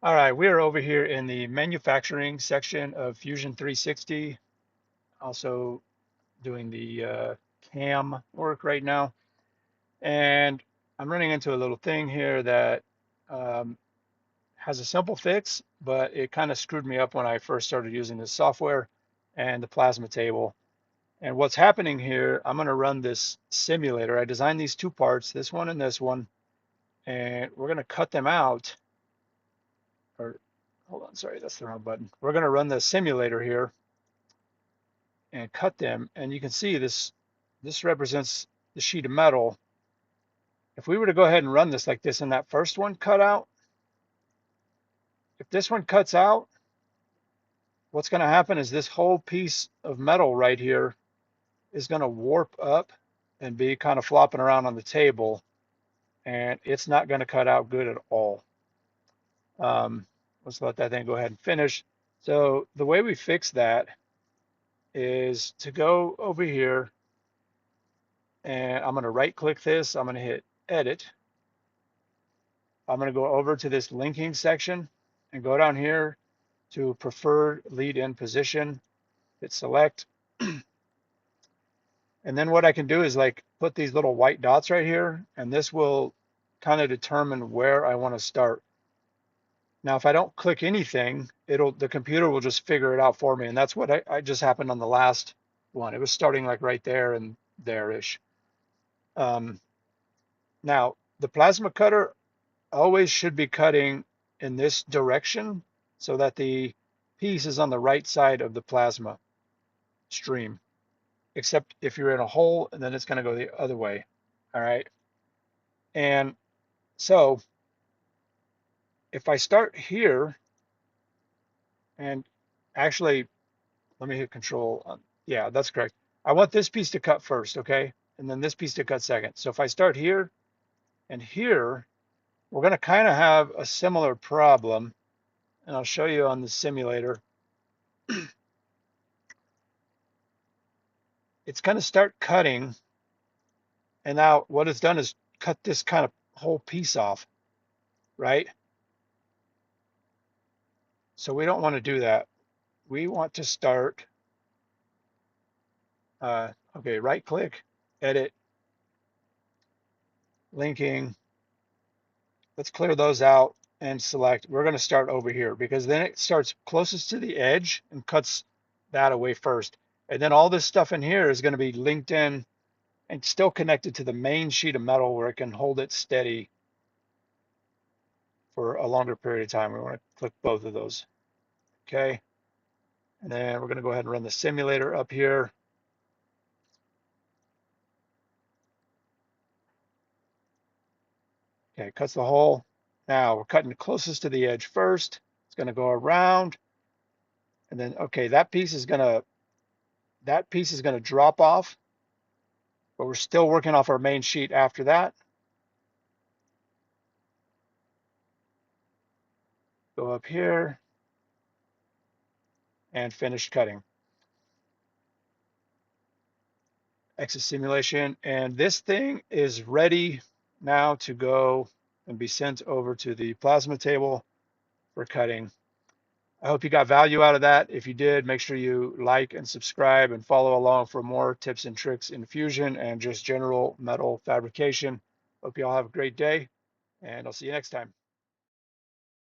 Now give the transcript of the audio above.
All right, we are over here in the manufacturing section of Fusion 360, also doing the cam work right now. And I'm running into a little thing here that um, has a simple fix, but it kind of screwed me up when I first started using this software and the plasma table. And what's happening here, I'm going to run this simulator. I designed these two parts, this one and this one, and we're going to cut them out. Or hold on, sorry, that's the wrong button. We're going to run the simulator here and cut them, and you can see this represents the sheet of metal. If we were to go ahead and run this like this and that first one cut out, if this one cuts out, what's going to happen is this whole piece of metal right here is going to warp up and be kind of flopping around on the table, and it's not going to cut out good at all. um, let's let that thing go ahead and finish. So the way we fix that is to go over here, and I'm going to right click this. I'm going to hit edit. I'm going to go over to this linking section and go down here to preferred lead in position, hit select. And then what I can do is like put these little white dots right here, and this will kind of determine where I want to start. Now, if I don't click anything, the computer will just figure it out for me. And that's what I just happened on the last one. It was starting like right there and there-ish. Now, the plasma cutter always should be cutting in this direction so that the piece is on the right side of the plasma stream, except if you're in a hole, and then it's going to go the other way. All right. And so if I start here, and actually, let me hit control. Yeah, that's correct. I want this piece to cut first, okay? And then this piece to cut second. So if I start here and here, we're going to kind of have a similar problem. And I'll show you on the simulator. It's going to start cutting. And now what it's done is cut this kind of whole piece off, right? So we don't want to do that. We want to start, okay, right click, edit, linking. Let's clear those out and select. We're going to start over here because then it starts closest to the edge and cuts that away first. And then all this stuff in here is going to be linked in and still connected to the main sheet of metal where it can hold it steady for a longer period of time. We want to click both of those. Okay. And then we're going to go ahead and run the simulator up here. Okay, it cuts the hole. Now we're cutting closest to the edge first. It's going to go around. And then, okay, that piece is going to drop off, but we're still working off our main sheet after that. Go up here and finish cutting. Exit simulation, and this thing is ready now to go and be sent over to the plasma table for cutting. I hope you got value out of that. If you did, make sure you like and subscribe and follow along for more tips and tricks in Fusion and just general metal fabrication. Hope you all have a great day, and I'll see you next time.